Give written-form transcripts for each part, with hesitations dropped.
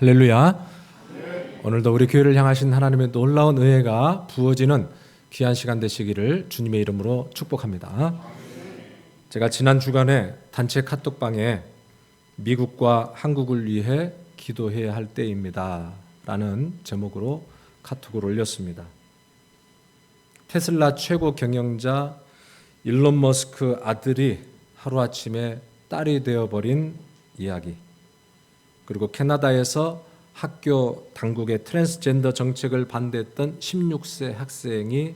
할렐루야. 오늘도 우리 교회를 향하신 하나님의 놀라운 은혜가 부어지는 귀한 시간 되시기를 주님의 이름으로 축복합니다. 제가 지난 주간에 단체 카톡방에 미국과 한국을 위해 기도해야 할 때입니다 라는 제목으로 카톡을 올렸습니다. 테슬라 최고 경영자 일론 머스크 아들이 하루아침에 딸이 되어버린 이야기, 그리고 캐나다에서 학교 당국의 트랜스젠더 정책을 반대했던 16세 학생이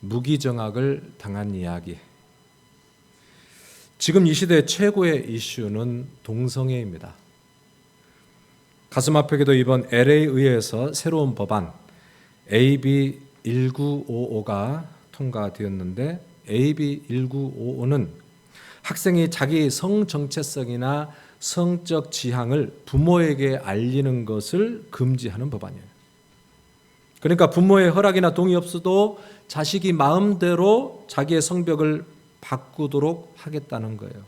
무기정학을 당한 이야기. 지금 이 시대의 최고의 이슈는 동성애입니다. 가슴 아프게도 이번 LA 의회에서 새로운 법안 AB 1955가 통과되었는데, AB 1955는 학생이 자기 성 정체성이나 성적 지향을 부모에게 알리는 것을 금지하는 법안이에요. 그러니까 부모의 허락이나 동의 없어도 자식이 마음대로 자기의 성벽을 바꾸도록 하겠다는 거예요.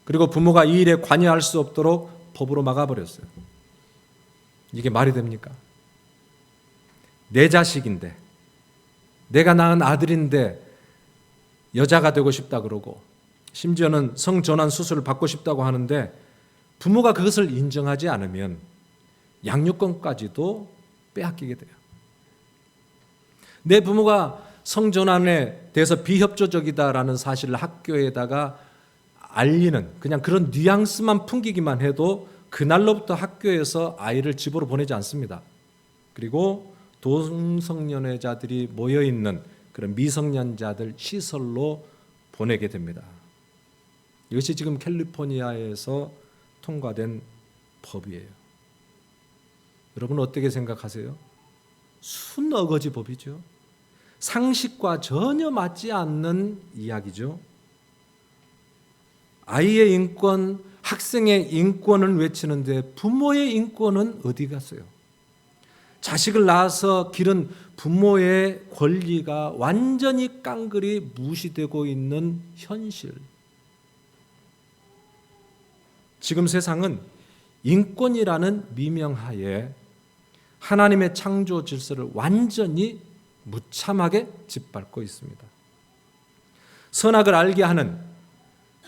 그리고 부모가 이 일에 관여할 수 없도록 법으로 막아버렸어요. 이게 말이 됩니까? 내 자식인데, 내가 낳은 아들인데 여자가 되고 싶다 그러고, 심지어는 성전환 수술을 받고 싶다고 하는데 부모가 그것을 인정하지 않으면 양육권까지도 빼앗기게 돼요. 내 부모가 성전환에 대해서 비협조적이다라는 사실을 학교에다가 알리는, 그냥 그런 뉘앙스만 풍기기만 해도 그날로부터 학교에서 아이를 집으로 보내지 않습니다. 그리고 동성연애자들이 모여있는 그런 미성년자들 시설로 보내게 됩니다. 이것이 지금 캘리포니아에서 통과된 법이에요. 여러분 어떻게 생각하세요? 순어거지 법이죠. 상식과 전혀 맞지 않는 이야기죠. 아이의 인권, 학생의 인권을 외치는데 부모의 인권은 어디 갔어요? 자식을 낳아서 기른 부모의 권리가 완전히 깡그리 무시되고 있는 현실. 지금 세상은 인권이라는 미명하에 하나님의 창조 질서를 완전히 무참하게 짓밟고 있습니다. 선악을 알게 하는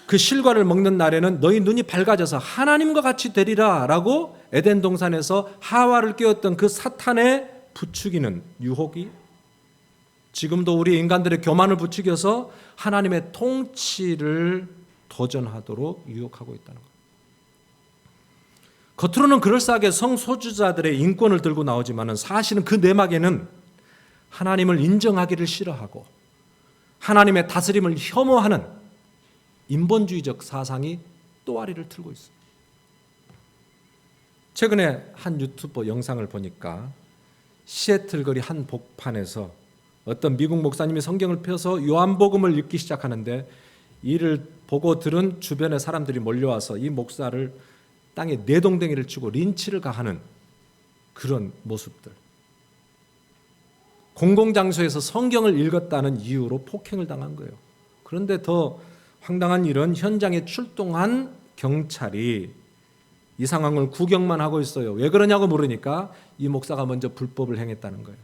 그 실과를 먹는 날에는 너희 눈이 밝아져서 하나님과 같이 되리라 라고 에덴 동산에서 하와를 깨웠던 그 사탄의 부추기는 유혹이 지금도 우리 인간들의 교만을 부추겨서 하나님의 통치를 도전하도록 유혹하고 있다는 것. 겉으로는 그럴싸하게 성소수자들의 인권을 들고 나오지만 사실은 그 내막에는 하나님을 인정하기를 싫어하고 하나님의 다스림을 혐오하는 인본주의적 사상이 또아리를 틀고 있습니다. 최근에 한 유튜버 영상을 보니까 시애틀 거리 한 복판에서 어떤 미국 목사님이 성경을 펴서 요한복음을 읽기 시작하는데, 이를 보고 들은 주변의 사람들이 몰려와서 이 목사를 땅에 내동댕이를 치고 린치를 가하는 그런 모습들. 공공장소에서 성경을 읽었다는 이유로 폭행을 당한 거예요. 그런데 더 황당한 일은 현장에 출동한 경찰이 이 상황을 구경만 하고 있어요. 왜 그러냐고 물으니까 이 목사가 먼저 불법을 행했다는 거예요.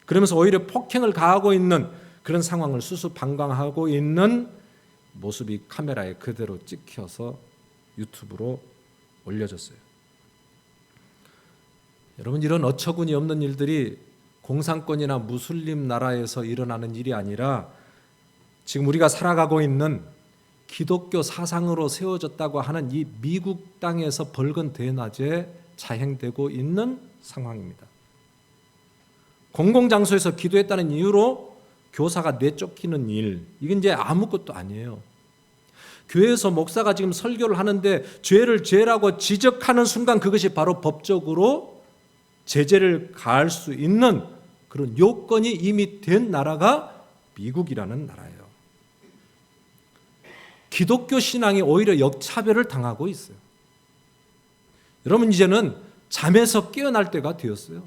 그러면서 오히려 폭행을 가하고 있는 그런 상황을 수수방관하고 있는 모습이 카메라에 그대로 찍혀서 유튜브로 올려졌어요. 여러분, 이런 어처구니 없는 일들이 공산권이나 무슬림 나라에서 일어나는 일이 아니라 지금 우리가 살아가고 있는 기독교 사상으로 세워졌다고 하는 이 미국 땅에서 벌건 대낮에 자행되고 있는 상황입니다. 공공장소에서 기도했다는 이유로 교사가 내쫓기는 일, 이건 이제 아무것도 아니에요. 교회에서 목사가 지금 설교를 하는데 죄를 죄라고 지적하는 순간 그것이 바로 법적으로 제재를 가할 수 있는 그런 요건이 이미 된 나라가 미국이라는 나라예요. 기독교 신앙이 오히려 역차별을 당하고 있어요. 여러분, 이제는 잠에서 깨어날 때가 되었어요.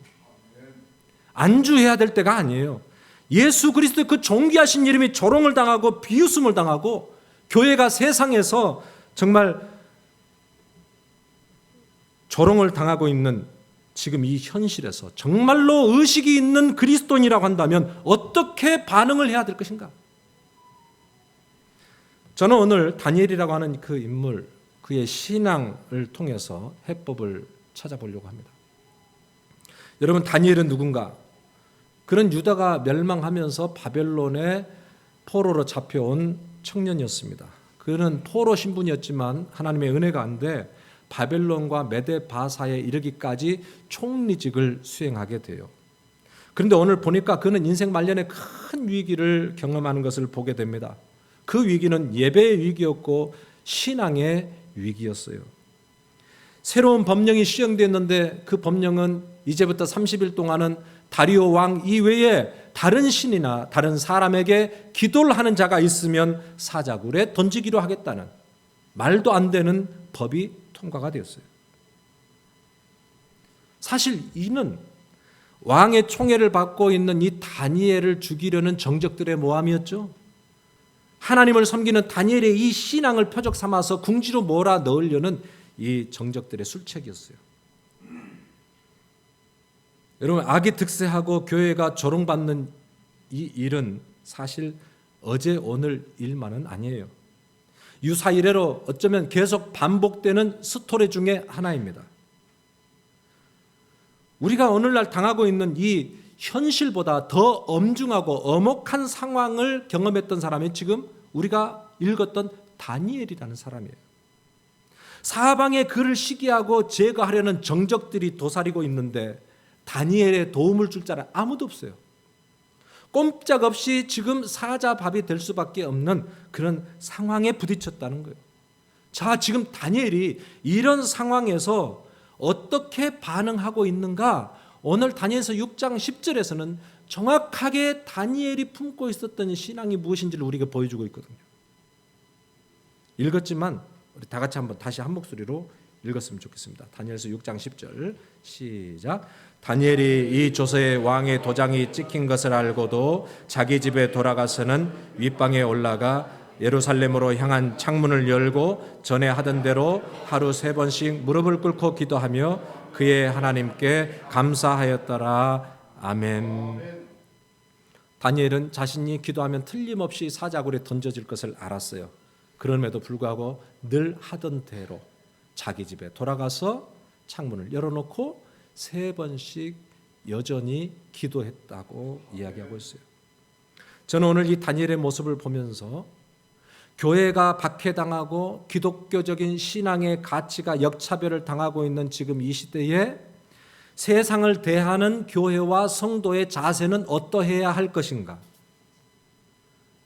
안주해야 될 때가 아니에요. 예수 그리스도의 그 존귀하신 이름이 조롱을 당하고 비웃음을 당하고 교회가 세상에서 정말 조롱을 당하고 있는 지금 이 현실에서 정말로 의식이 있는 그리스도인이라고 한다면 어떻게 반응을 해야 될 것인가? 저는 오늘 다니엘이라고 하는 그 인물, 그의 신앙을 통해서 해법을 찾아보려고 합니다. 여러분, 다니엘은 누군가? 그는 유다가 멸망하면서 바벨론의 포로로 잡혀온 청년이었습니다. 그는 포로 신분이었지만 하나님의 은혜가 안 돼 바벨론과 메데바사에 이르기까지 총리직을 수행하게 돼요. 그런데 오늘 보니까 그는 인생 말년에 큰 위기를 경험하는 것을 보게 됩니다. 그 위기는 예배의 위기였고 신앙의 위기였어요. 새로운 법령이 시행됐는데 그 법령은 이제부터 30일 동안은 다리오 왕 이외에 다른 신이나 다른 사람에게 기도를 하는 자가 있으면 사자굴에 던지기로 하겠다는 말도 안 되는 법이 통과가 되었어요. 사실 이는 왕의 총애를 받고 있는 이 다니엘을 죽이려는 정적들의 모함이었죠. 하나님을 섬기는 다니엘의 이 신앙을 표적 삼아서 궁지로 몰아 넣으려는 이 정적들의 술책이었어요. 여러분, 악이 득세하고 교회가 조롱받는 이 일은 사실 어제 오늘 일만은 아니에요. 유사이래로 어쩌면 계속 반복되는 스토리 중에 하나입니다. 우리가 오늘날 당하고 있는 이 현실보다 더 엄중하고 엄혹한 상황을 경험했던 사람이 지금 우리가 읽었던 다니엘이라는 사람이에요. 사방에 그를 시기하고 제거하려는 정적들이 도사리고 있는데 다니엘의 도움을 줄 자는 아무도 없어요. 꼼짝없이 지금 사자밥이 될 수밖에 없는 그런 상황에 부딪혔다는 거예요. 자, 지금 다니엘이 이런 상황에서 어떻게 반응하고 있는가? 오늘 다니엘서 6장 10절에서는 정확하게 다니엘이 품고 있었던 신앙이 무엇인지를 우리에게 보여주고 있거든요. 읽었지만 우리 다 같이 한번 다시 한 목소리로 읽었으면 좋겠습니다. 다니엘서 6장 10절 시작. 다니엘이 이 조서에 왕의 도장이 찍힌 것을 알고도 자기 집에 돌아가서는 윗방에 올라가 예루살렘으로 향한 창문을 열고 전에 하던 대로 하루 3번씩 무릎을 꿇고 기도하며 그의 하나님께 감사하였더라. 아멘. 다니엘은 자신이 기도하면 틀림없이 사자굴에 던져질 것을 알았어요. 그럼에도 불구하고 늘 하던 대로 자기 집에 돌아가서 창문을 열어놓고 3번씩 여전히 기도했다고 이야기하고 있어요. 저는 오늘 이 다니엘의 모습을 보면서 교회가 박해당하고 기독교적인 신앙의 가치가 역차별을 당하고 있는 지금 이 시대에 세상을 대하는 교회와 성도의 자세는 어떠해야 할 것인가?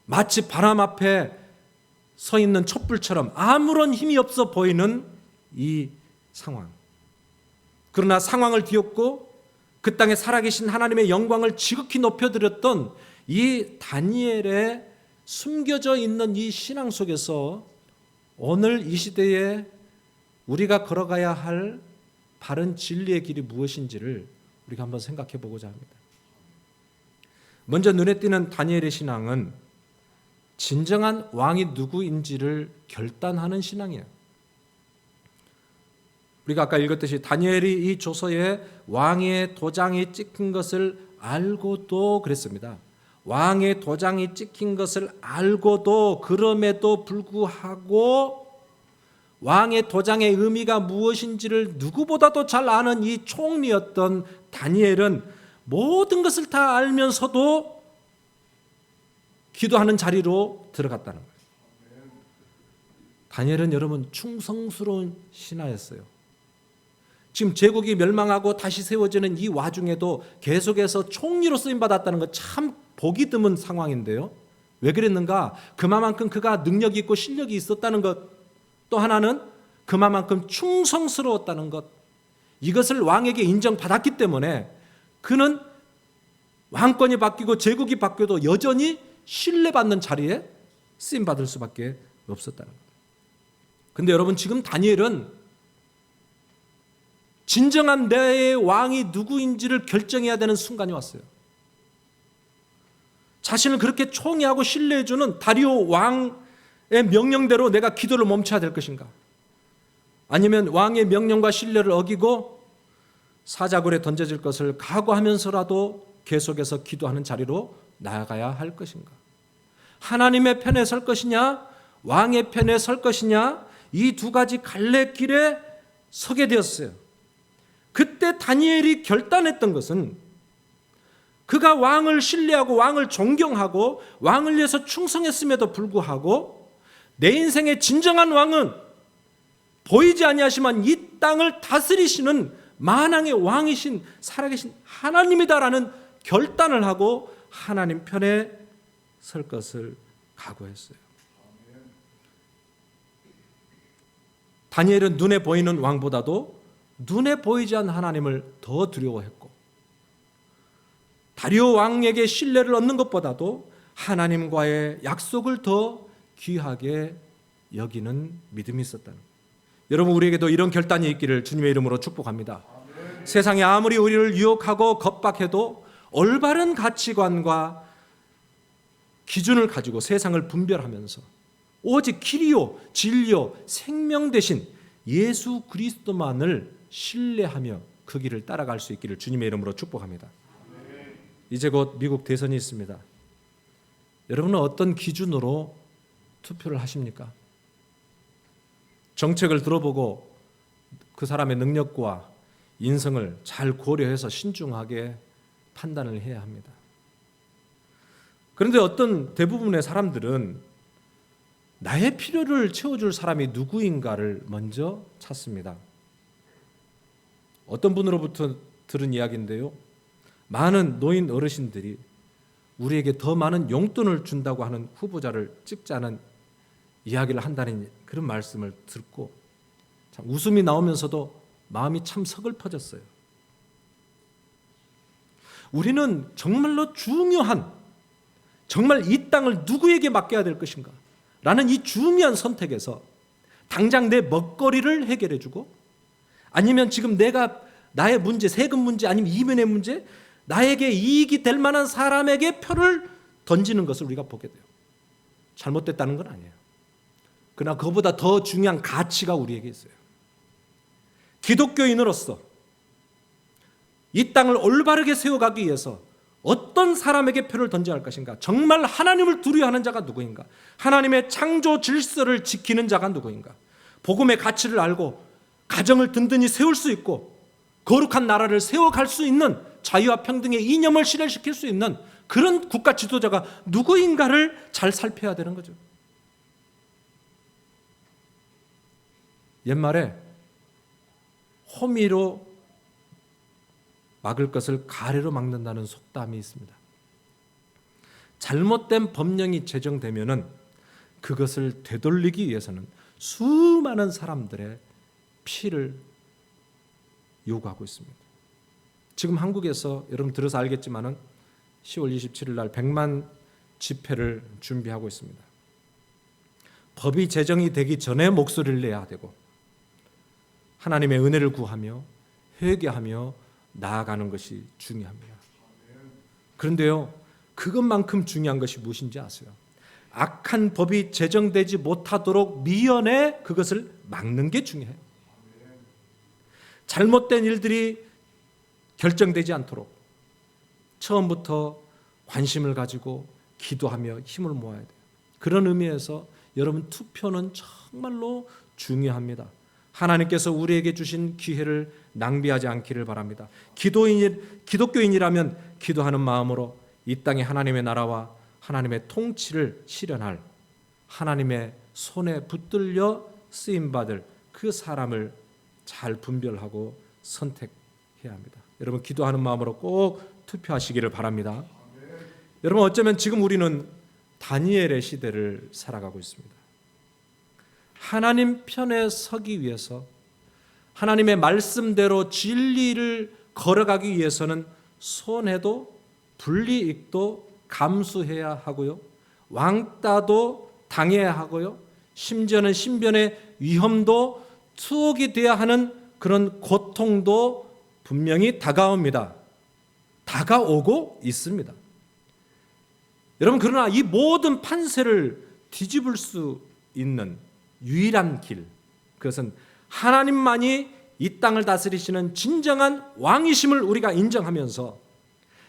마치 바람 앞에 서 있는 촛불처럼 아무런 힘이 없어 보이는 이 상황. 그러나 상황을 뒤엎고 그 땅에 살아계신 하나님의 영광을 지극히 높여드렸던 이 다니엘의 숨겨져 있는 이 신앙 속에서 오늘 이 시대에 우리가 걸어가야 할 바른 진리의 길이 무엇인지를 우리가 한번 생각해 보고자 합니다. 먼저 눈에 띄는 다니엘의 신앙은 진정한 왕이 누구인지를 결단하는 신앙이에요. 우리가 아까 읽었듯이 다니엘이 이 조서에 왕의 도장이 찍힌 것을 알고도 그랬습니다. 왕의 도장이 찍힌 것을 알고도 그럼에도 불구하고 왕의 도장의 의미가 무엇인지를 누구보다도 잘 아는 이 총리였던 다니엘은 모든 것을 다 알면서도 기도하는 자리로 들어갔다는 거예요. 다니엘은 여러분 충성스러운 신하였어요. 지금 제국이 멸망하고 다시 세워지는 이 와중에도 계속해서 총리로 쓰임받았다는 것 참 보기 드문 상황인데요. 왜 그랬는가? 그만큼 그가 능력이 있고 실력이 있었다는 것, 또 하나는 그만큼 충성스러웠다는 것, 이것을 왕에게 인정받았기 때문에 그는 왕권이 바뀌고 제국이 바뀌어도 여전히 신뢰받는 자리에 쓰임받을 수밖에 없었다는 것. 그런데 여러분, 지금 다니엘은 진정한 내 왕이 누구인지를 결정해야 되는 순간이 왔어요. 자신을 그렇게 총애하고 신뢰해주는 다리오 왕의 명령대로 내가 기도를 멈춰야 될 것인가? 아니면 왕의 명령과 신뢰를 어기고 사자굴에 던져질 것을 각오하면서라도 계속해서 기도하는 자리로 나아가야 할 것인가? 하나님의 편에 설 것이냐, 왕의 편에 설 것이냐, 이 두 가지 갈래길에 서게 되었어요. 그때 다니엘이 결단했던 것은 그가 왕을 신뢰하고 왕을 존경하고 왕을 위해서 충성했음에도 불구하고 내 인생의 진정한 왕은 보이지 아니하시만 이 땅을 다스리시는 만왕의 왕이신 살아계신 하나님이다라는 결단을 하고 하나님 편에 설 것을 각오했어요. 다니엘은 눈에 보이는 왕보다도 눈에 보이지 않는 하나님을 더 두려워했고, 다리오 왕에게 신뢰를 얻는 것보다도 하나님과의 약속을 더 귀하게 여기는 믿음이 있었다는 거예요. 여러분, 우리에게도 이런 결단이 있기를 주님의 이름으로 축복합니다. 세상이 아무리 우리를 유혹하고 겁박해도 올바른 가치관과 기준을 가지고 세상을 분별하면서 오직 길이요 진리요 생명 되신 예수 그리스도만을 신뢰하며 그 길을 따라갈 수 있기를 주님의 이름으로 축복합니다. 이제 곧 미국 대선이 있습니다. 여러분은 어떤 기준으로 투표를 하십니까? 정책을 들어보고 그 사람의 능력과 인성을 잘 고려해서 신중하게 판단을 해야 합니다. 그런데 어떤 대부분의 사람들은 나의 필요를 채워줄 사람이 누구인가를 먼저 찾습니다. 어떤 분으로부터 들은 이야기인데요, 많은 노인 어르신들이 우리에게 더 많은 용돈을 준다고 하는 후보자를 찍자는 이야기를 한다는 그런 말씀을 듣고 참 웃음이 나오면서도 마음이 참 서글퍼졌어요. 우리는 정말로 중요한, 정말 이 땅을 누구에게 맡겨야 될 것인가 라는 이 중요한 선택에서 당장 내 먹거리를 해결해주고, 아니면 지금 내가 나의 문제, 세금 문제, 아니면 이민의 문제, 나에게 이익이 될 만한 사람에게 표를 던지는 것을 우리가 보게 돼요. 잘못됐다는 건 아니에요. 그러나 그보다 더 중요한 가치가 우리에게 있어요. 기독교인으로서 이 땅을 올바르게 세워가기 위해서 어떤 사람에게 표를 던져야 할 것인가? 정말 하나님을 두려워하는 자가 누구인가? 하나님의 창조 질서를 지키는 자가 누구인가? 복음의 가치를 알고 가정을 든든히 세울 수 있고 거룩한 나라를 세워갈 수 있는, 자유와 평등의 이념을 실현시킬 수 있는 그런 국가 지도자가 누구인가를 잘 살펴야 되는 거죠. 옛말에 호미로 막을 것을 가래로 막는다는 속담이 있습니다. 잘못된 법령이 제정되면은 그것을 되돌리기 위해서는 수많은 사람들의 피를 요구하고 있습니다. 지금 한국에서 여러분 들어서 알겠지만은 10월 27일 날 100만 집회를 준비하고 있습니다. 법이 제정이 되기 전에 목소리를 내야 되고 하나님의 은혜를 구하며 회개하며 나아가는 것이 중요합니다. 그런데요, 그것만큼 중요한 것이 무엇인지 아세요? 악한 법이 제정되지 못하도록 미연에 그것을 막는 게 중요해요. 잘못된 일들이 결정되지 않도록 처음부터 관심을 가지고 기도하며 힘을 모아야 돼요. 그런 의미에서 여러분, 투표는 정말로 중요합니다. 하나님께서 우리에게 주신 기회를 낭비하지 않기를 바랍니다. 기독교인이라면 기도하는 마음으로 이 땅에 하나님의 나라와 하나님의 통치를 실현할, 하나님의 손에 붙들려 쓰임받을 그 사람을 잘 분별하고 선택해야 합니다. 여러분, 기도하는 마음으로 꼭 투표하시기를 바랍니다. 여러분, 어쩌면 지금 우리는 다니엘의 시대를 살아가고 있습니다. 하나님 편에 서기 위해서, 하나님의 말씀대로 진리를 걸어가기 위해서는 손해도 불이익도 감수해야 하고요, 왕따도 당해야 하고요, 심지어는 신변의 위험도 투옥이 돼야 하는 그런 고통도 분명히 다가옵니다. 다가오고 있습니다. 여러분, 그러나 이 모든 판세를 뒤집을 수 있는 유일한 길, 그것은 하나님만이 이 땅을 다스리시는 진정한 왕이심을 우리가 인정하면서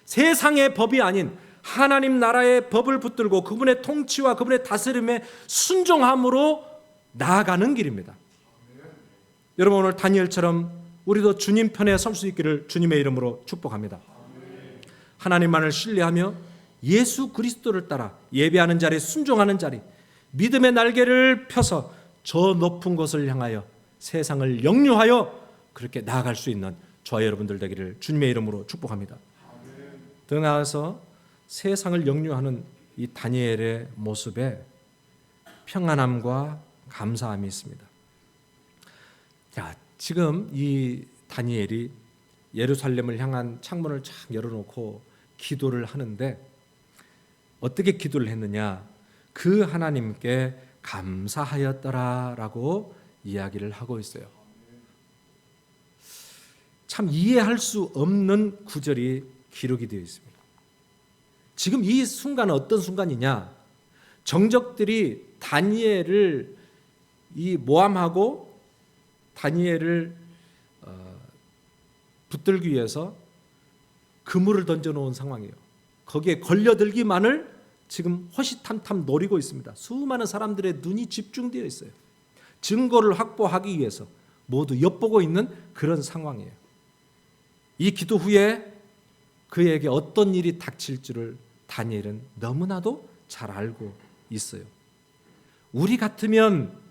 세상의 법이 아닌 하나님 나라의 법을 붙들고 그분의 통치와 그분의 다스림에 순종함으로 나아가는 길입니다. 여러분, 오늘 다니엘처럼 우리도 주님 편에 설 수 있기를 주님의 이름으로 축복합니다. 하나님만을 신뢰하며 예수 그리스도를 따라 예배하는 자리, 순종하는 자리, 믿음의 날개를 펴서 저 높은 곳을 향하여 세상을 역류하여 그렇게 나아갈 수 있는 저와 여러분들 되기를 주님의 이름으로 축복합니다. 더 나아가서 세상을 역류하는 이 다니엘의 모습에 평안함과 감사함이 있습니다. 자, 지금 이 다니엘이 예루살렘을 향한 창문을 쫙 열어놓고 기도를 하는데 어떻게 기도를 했느냐? 그 하나님께 감사하였더라라고 이야기를 하고 있어요. 참 이해할 수 없는 구절이 기록이 되어 있습니다. 지금 이 순간은 어떤 순간이냐? 정적들이 다니엘을 모함하고 다니엘을 붙들기 위해서 그물을 던져놓은 상황이에요. 거기에 걸려들기만을 지금 호시탐탐 노리고 있습니다. 수많은 사람들의 눈이 집중되어 있어요. 증거를 확보하기 위해서 모두 엿보고 있는 그런 상황이에요. 이 기도 후에 그에게 어떤 일이 닥칠 줄을 다니엘은 너무나도 잘 알고 있어요. 우리 같으면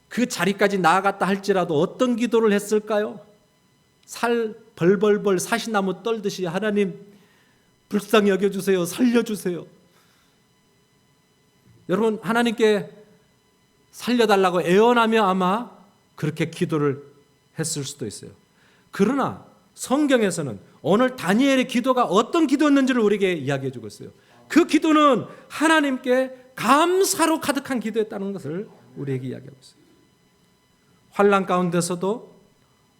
그 자리까지 나아갔다 할지라도 어떤 기도를 했을까요? 살 벌벌벌 사시나무 떨듯이 하나님 불쌍히 여겨주세요. 살려주세요. 여러분, 하나님께 살려달라고 애원하며 아마 그렇게 기도를 했을 수도 있어요. 그러나 성경에서는 오늘 다니엘의 기도가 어떤 기도였는지를 우리에게 이야기해 주고 있어요. 그 기도는 하나님께 감사로 가득한 기도였다는 것을 우리에게 이야기하고 있어요. 환난 가운데서도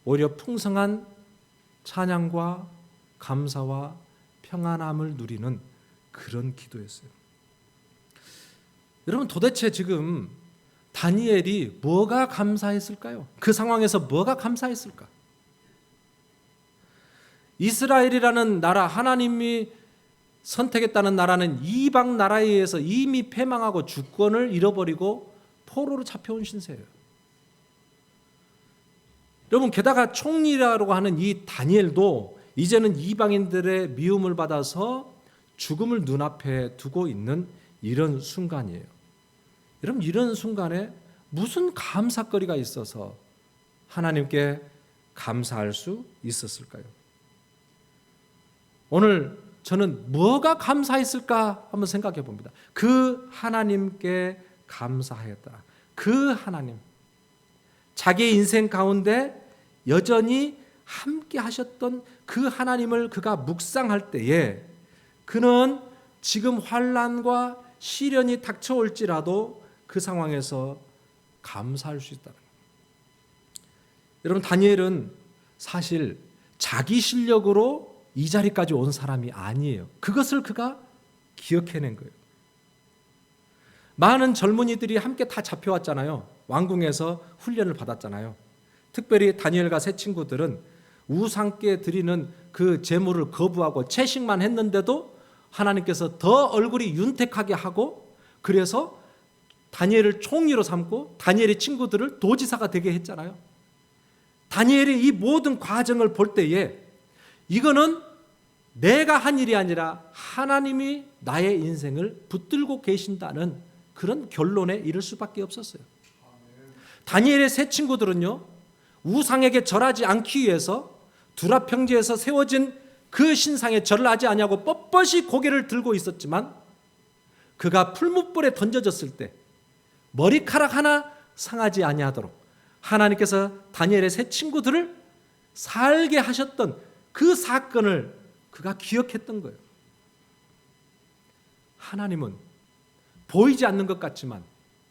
오히려 풍성한 찬양과 감사와 평안함을 누리는 그런 기도였어요. 여러분, 도대체 지금 다니엘이 뭐가 감사했을까요? 그 상황에서 뭐가 감사했을까? 이스라엘이라는 나라, 하나님이 선택했다는 나라는 이방 나라에 의해서 이미 패망하고 주권을 잃어버리고 포로로 잡혀온 신세예요. 여러분, 게다가 총리라고 하는 이 다니엘도 이제는 이방인들의 미움을 받아서 죽음을 눈앞에 두고 있는 이런 순간이에요. 여러분, 이런 순간에 무슨 감사거리가 있어서 하나님께 감사할 수 있었을까요? 오늘 저는 뭐가 감사했을까 한번 생각해 봅니다. 그 하나님께 감사하였다. 그 하나님, 자기의 인생 가운데 여전히 함께 하셨던 그 하나님을 그가 묵상할 때에 그는 지금 환난과 시련이 닥쳐올지라도 그 상황에서 감사할 수 있다는 거예요. 여러분, 다니엘은 사실 자기 실력으로 이 자리까지 온 사람이 아니에요. 그것을 그가 기억해낸 거예요. 많은 젊은이들이 함께 다 잡혀왔잖아요. 왕궁에서 훈련을 받았잖아요. 특별히 다니엘과 세 친구들은 우상께 드리는 그 제물을 거부하고 채식만 했는데도 하나님께서 더 얼굴이 윤택하게 하고 그래서 다니엘을 총리로 삼고 다니엘의 친구들을 도지사가 되게 했잖아요. 다니엘이 이 모든 과정을 볼 때에 이거는 내가 한 일이 아니라 하나님이 나의 인생을 붙들고 계신다는 그런 결론에 이를 수밖에 없었어요. 다니엘의 세 친구들은요, 우상에게 절하지 않기 위해서 두라 평지에서 세워진 그 신상에 절을 하지 아니하고 뻣뻣이 고개를 들고 있었지만 그가 풀무불에 던져졌을 때 머리카락 하나 상하지 아니하도록 하나님께서 다니엘의 세 친구들을 살게 하셨던 그 사건을 그가 기억했던 거예요. 하나님은 보이지 않는 것 같지만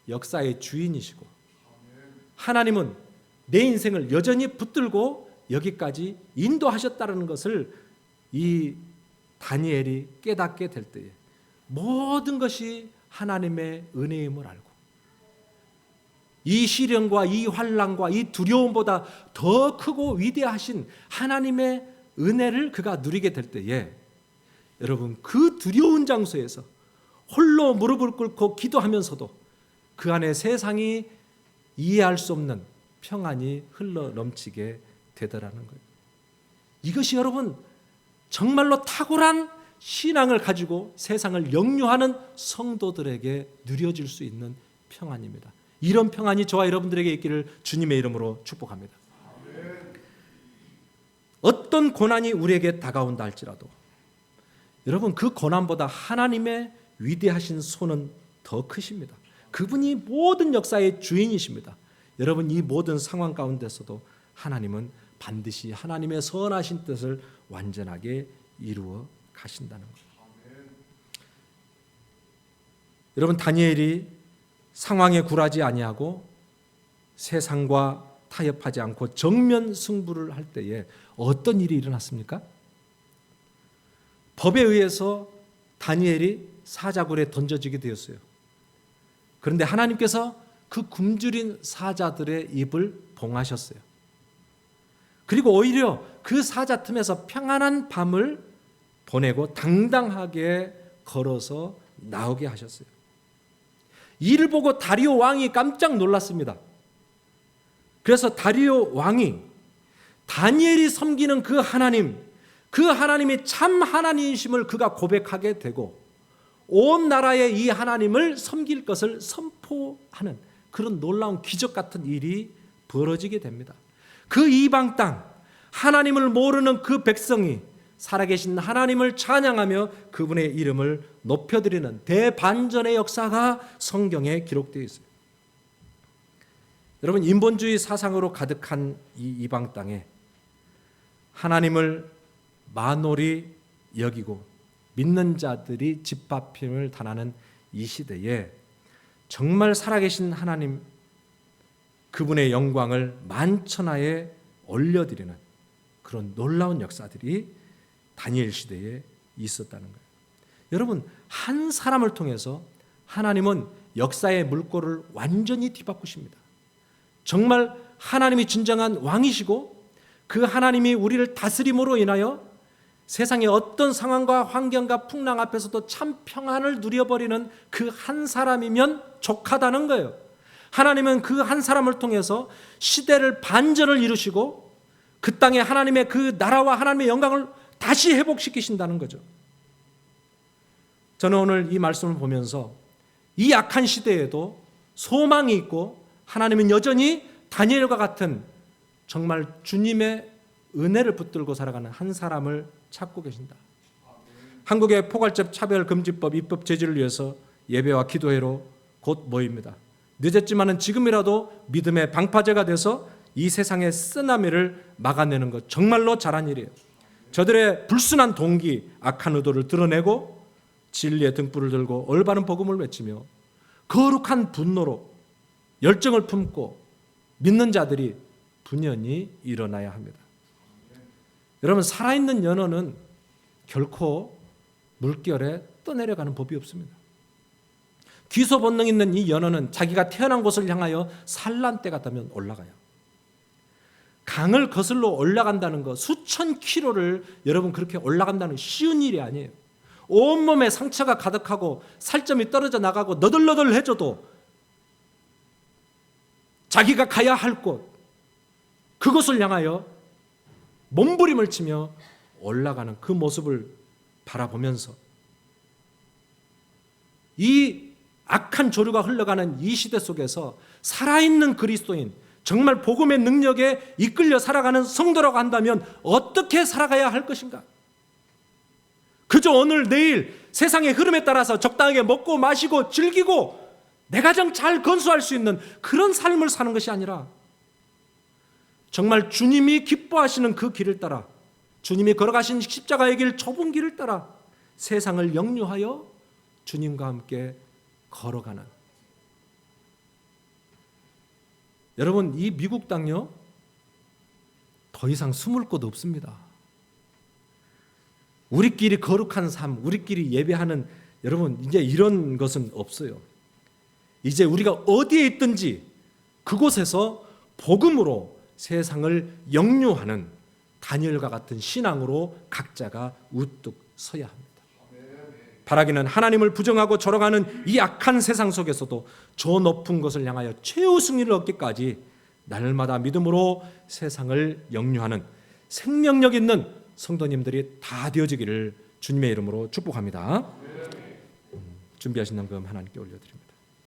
역사의 주인이시고 하나님은 내 인생을 여전히 붙들고 여기까지 인도하셨다는 것을 이 다니엘이 깨닫게 될 때에 모든 것이 하나님의 은혜임을 알고 이 시련과 이 환난과 이 두려움보다 더 크고 위대하신 하나님의 은혜를 그가 누리게 될 때에 여러분 그 두려운 장소에서 홀로 무릎을 꿇고 기도하면서도 그 안에 세상이 이해할 수 없는 평안이 흘러 넘치게 되더라는 거예요. 이것이 여러분 정말로 탁월한 신앙을 가지고 세상을 역류하는 성도들에게 누려질 수 있는 평안입니다. 이런 평안이 저와 여러분들에게 있기를 주님의 이름으로 축복합니다. 어떤 고난이 우리에게 다가온다 할지라도 여러분 그 고난보다 하나님의 위대하신 손은 더 크십니다. 그분이 모든 역사의 주인이십니다. 여러분 이 모든 상황 가운데서도 하나님은 반드시 하나님의 선하신 뜻을 완전하게 이루어 가신다는 거예요. 여러분 다니엘이 상황에 굴하지 아니하고 세상과 타협하지 않고 정면 승부를 할 때에 어떤 일이 일어났습니까? 법에 의해서 다니엘이 사자굴에 던져지게 되었어요. 그런데 하나님께서 그 굶주린 사자들의 입을 봉하셨어요. 그리고 오히려 그 사자 틈에서 평안한 밤을 보내고 당당하게 걸어서 나오게 하셨어요. 이를 보고 다리오 왕이 깜짝 놀랐습니다. 그래서 다리오 왕이 다니엘이 섬기는 그 하나님이 참 하나님이심을 그가 고백하게 되고 온 나라에 이 하나님을 섬길 것을 선포하는 그런 놀라운 기적 같은 일이 벌어지게 됩니다. 그 이방 땅 하나님을 모르는 그 백성이 살아계신 하나님을 찬양하며 그분의 이름을 높여드리는 대반전의 역사가 성경에 기록되어 있어요. 여러분 인본주의 사상으로 가득한 이 이방 땅에 하나님을 만홀히 여기고 믿는 자들이 집합힘을 단하는 이 시대에 정말 살아계신 하나님 그분의 영광을 만천하에 올려드리는 그런 놀라운 역사들이 다니엘 시대에 있었다는 거예요. 여러분 한 사람을 통해서 하나님은 역사의 물꼬를 완전히 뒤바꾸십니다. 정말 하나님이 진정한 왕이시고 그 하나님이 우리를 다스림으로 인하여 세상의 어떤 상황과 환경과 풍랑 앞에서도 참 평안을 누려버리는 그 한 사람이면 족하다는 거예요. 하나님은 그 한 사람을 통해서 시대를 반전을 이루시고 그 땅에 하나님의 그 나라와 하나님의 영광을 다시 회복시키신다는 거죠. 저는 오늘 이 말씀을 보면서 이 악한 시대에도 소망이 있고 하나님은 여전히 다니엘과 같은 정말 주님의 은혜를 붙들고 살아가는 한 사람을 찾고 계신다. 한국의 포괄적 차별금지법 입법 제지를 위해서 예배와 기도회로 곧 모입니다. 늦었지만은 지금이라도 믿음의 방파제가 돼서 이 세상의 쓰나미를 막아내는 것 정말로 잘한 일이에요. 저들의 불순한 동기, 악한 의도를 드러내고 진리의 등불을 들고 올바른 복음을 외치며 거룩한 분노로 열정을 품고 믿는 자들이 분연히 일어나야 합니다. 여러분 살아있는 연어는 결코 물결에 떠내려가는 법이 없습니다. 귀소 본능 있는 이 연어는 자기가 태어난 곳을 향하여 산란대가 되면 올라가요. 강을 거슬러 올라간다는 것, 수천 킬로를 여러분 그렇게 올라간다는 쉬운 일이 아니에요. 온몸에 상처가 가득하고 살점이 떨어져 나가고 너덜너덜해져도 자기가 가야 할 곳, 그곳을 향하여 몸부림을 치며 올라가는 그 모습을 바라보면서 이 악한 조류가 흘러가는 이 시대 속에서 살아있는 그리스도인, 정말 복음의 능력에 이끌려 살아가는 성도라고 한다면 어떻게 살아가야 할 것인가? 그저 오늘 내일 세상의 흐름에 따라서 적당하게 먹고 마시고 즐기고 내 가정 잘 건수할 수 있는 그런 삶을 사는 것이 아니라 정말 주님이 기뻐하시는 그 길을 따라, 주님이 걸어가신 십자가의 길, 좁은 길을 따라 세상을 역류하여 주님과 함께 걸어가는, 여러분 이 미국 땅요 더 이상 숨을 곳 없습니다. 우리끼리 거룩한 삶, 우리끼리 예배하는, 여러분 이제 이런 것은 없어요. 이제 우리가 어디에 있든지 그곳에서 복음으로 세상을 역류하는 다니엘과 같은 신앙으로 각자가 우뚝 서야 합니다. 바라기는 하나님을 부정하고 절어가는 이 악한 세상 속에서도 저 높은 것을 향하여 최후 승리를 얻기까지 날마다 믿음으로 세상을 역류하는 생명력 있는 성도님들이 다 되어지기를 주님의 이름으로 축복합니다. 준비하신 당금 하나님께 올려드립니다.